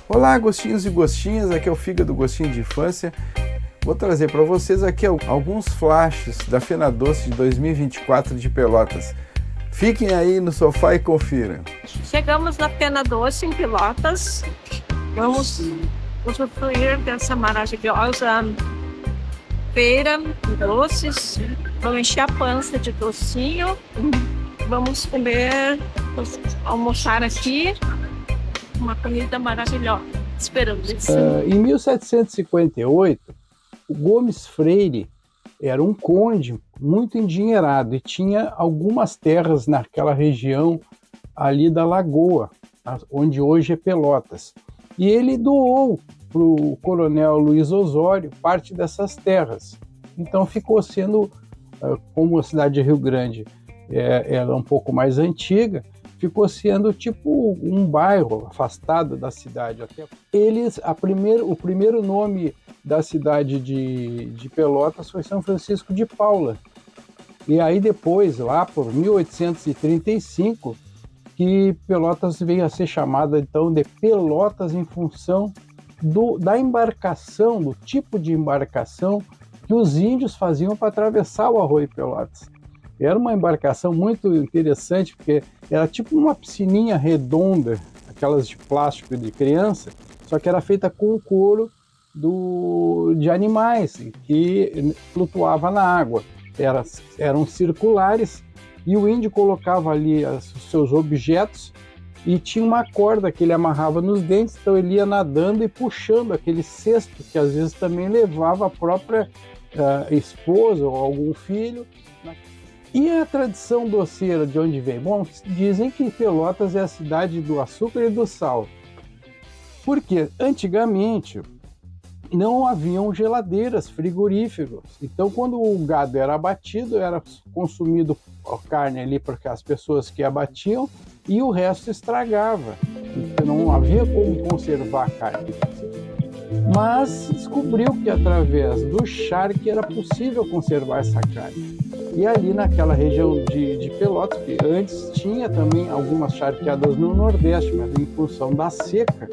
Olá, gostinhos e gostinhas, aqui é o Fígado Gostinho de Infância. Vou trazer para vocês aqui alguns flashes da Fena Doce de 2024 de Pelotas. Fiquem aí no sofá e confiram. Chegamos na Fena Doce em Pelotas. Vamos usufruir dessa maravilhosa feira de doces. Vamos encher a pança de docinho. Vamos almoçar aqui. Uma comida maravilhosa. Esperamos isso. Em 1758, o Gomes Freire era um conde muito endinheirado e tinha algumas terras naquela região ali da Lagoa, onde hoje é Pelotas. E ele doou para o coronel Luiz Osório parte dessas terras. Então ficou sendo, como a cidade de Rio Grande era um pouco mais antiga, ficou sendo tipo um bairro afastado da cidade. O primeiro nome da cidade de Pelotas foi São Francisco de Paula. E aí depois, lá por 1835, que Pelotas veio a ser chamada então de Pelotas em função da embarcação, do tipo de embarcação que os índios faziam para atravessar o Arroio Pelotas. Era uma embarcação muito interessante, porque era tipo uma piscininha redonda, aquelas de plástico de criança, só que era feita com couro de animais, que flutuava na água. Eram circulares, e o índio colocava ali os seus objetos, e tinha uma corda que ele amarrava nos dentes, então ele ia nadando e puxando aquele cesto, que às vezes também levava a própria esposa ou algum filho. E a tradição doceira, de onde vem? Bom, dizem que Pelotas é a cidade do açúcar e do sal. Porque antigamente não haviam geladeiras, frigoríficos. Então, quando o gado era abatido, era consumido a carne ali por as pessoas que abatiam e o resto estragava. Então, não havia como conservar a carne. Mas descobriu que através do charque era possível conservar essa carne. E ali naquela região de Pelotas, que antes tinha também algumas charqueadas no Nordeste, mas em função da seca,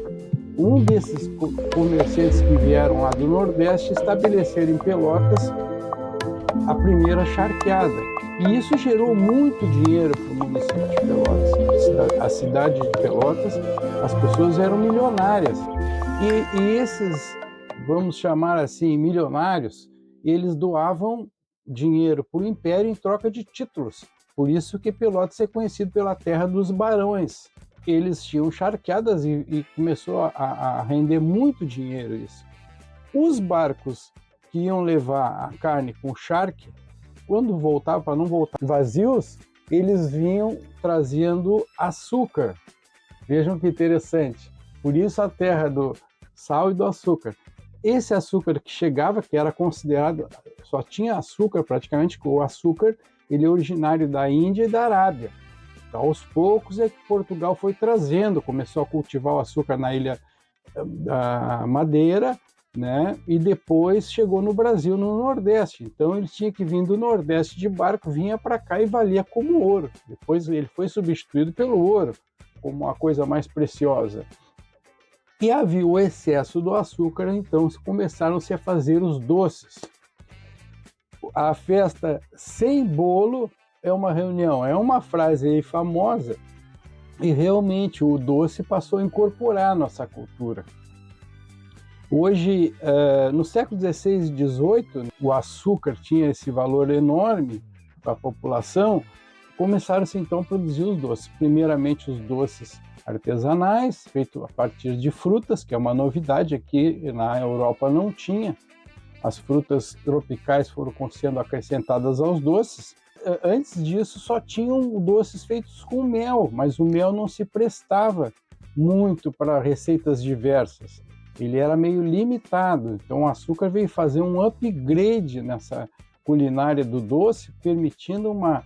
um desses comerciantes que vieram lá do Nordeste estabeleceram em Pelotas a primeira charqueada. E isso gerou muito dinheiro para o município de Pelotas. A cidade de Pelotas, as pessoas eram milionárias. E esses, vamos chamar assim, milionários, eles doavam dinheiro para o Império em troca de títulos. Por isso que Pelotas é conhecido pela terra dos barões. Eles tinham charqueadas e começou a render muito dinheiro isso. Os barcos que iam levar a carne com charque, quando voltavam, para não voltar vazios, eles vinham trazendo açúcar. Vejam que interessante. Por isso a terra do sal e do açúcar. Esse açúcar que chegava, que era considerado, só tinha açúcar praticamente, o açúcar ele é originário da Índia e da Arábia. Então, aos poucos é que Portugal foi trazendo, começou a cultivar o açúcar na Ilha da Madeira, né? E depois chegou no Brasil, no Nordeste. Então ele tinha que vir do Nordeste de barco, vinha para cá e valia como ouro. Depois ele foi substituído pelo ouro, como a coisa mais preciosa. E havia o excesso do açúcar, então começaram-se a fazer os doces. A festa sem bolo é uma reunião, é uma frase aí famosa, e realmente o doce passou a incorporar a nossa cultura. Hoje, no século XVI e XVIII, o açúcar tinha esse valor enorme para a população, começaram-se então a produzir os doces. Primeiramente os doces artesanais, feitos a partir de frutas, que é uma novidade, aqui na Europa não tinha. As frutas tropicais foram sendo acrescentadas aos doces. Antes disso só tinham doces feitos com mel, mas o mel não se prestava muito para receitas diversas. Ele era meio limitado, então o açúcar veio fazer um upgrade nessa culinária do doce, permitindo uma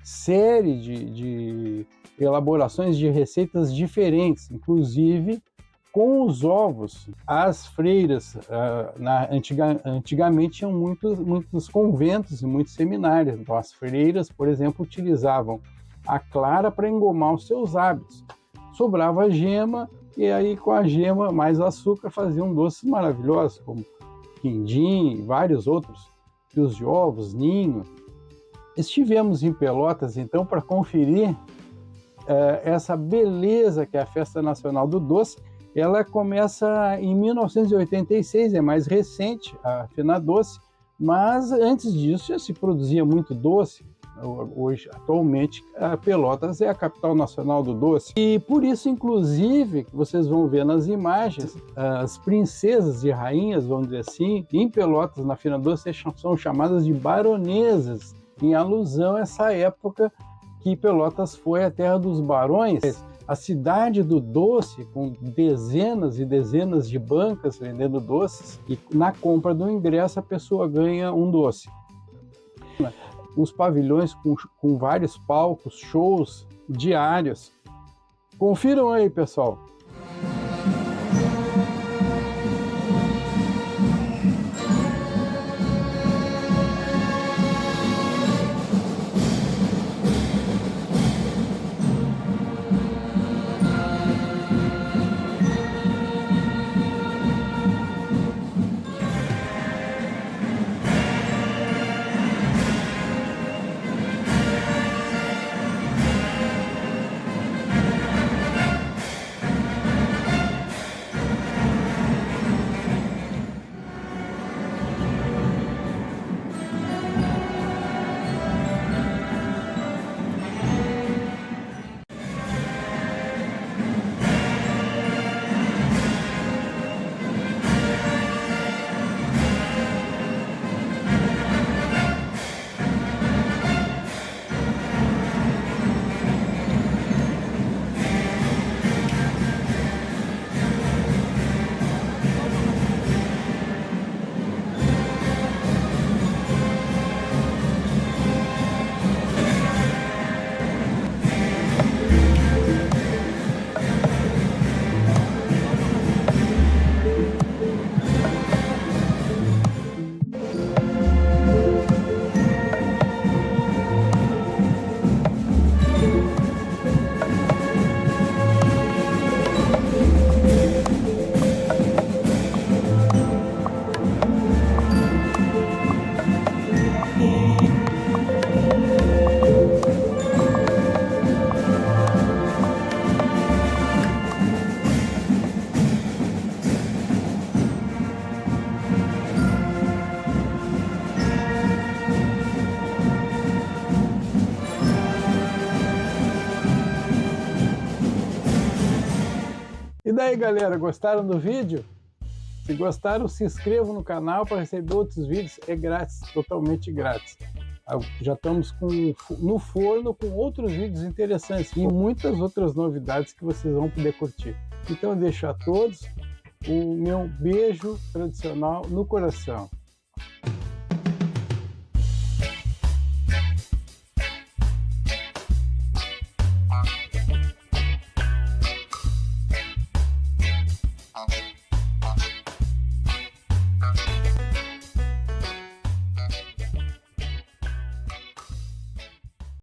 série de elaborações de receitas diferentes, inclusive com os ovos. As freiras, antigamente, tinham muitos conventos e muitos seminários. Então, as freiras, por exemplo, utilizavam a clara para engomar os seus hábitos. Sobrava a gema, e aí com a gema mais açúcar faziam doces maravilhosos, como quindim e vários outros, fios de ovos, ninho. Estivemos em Pelotas, então, para conferir essa beleza que é a Festa Nacional do Doce. Ela começa em 1986, é mais recente, a FenaDoce, mas antes disso já se produzia muito doce. Hoje, atualmente, Pelotas é a capital nacional do doce. E por isso, inclusive, que vocês vão ver nas imagens, as princesas e rainhas, vamos dizer assim, em Pelotas, na FenaDoce, são chamadas de baronesas, em alusão a essa época que Pelotas foi a terra dos barões, a cidade do doce, com dezenas e dezenas de bancas vendendo doces, e na compra do ingresso a pessoa ganha um doce. Os pavilhões com vários palcos, shows diários. Confiram aí, pessoal. E daí, galera, gostaram do vídeo? Se gostaram, se inscrevam no canal para receber outros vídeos. É grátis, totalmente grátis. Já estamos no forno com outros vídeos interessantes e muitas outras novidades que vocês vão poder curtir. Então eu deixo a todos o meu beijo tradicional no coração.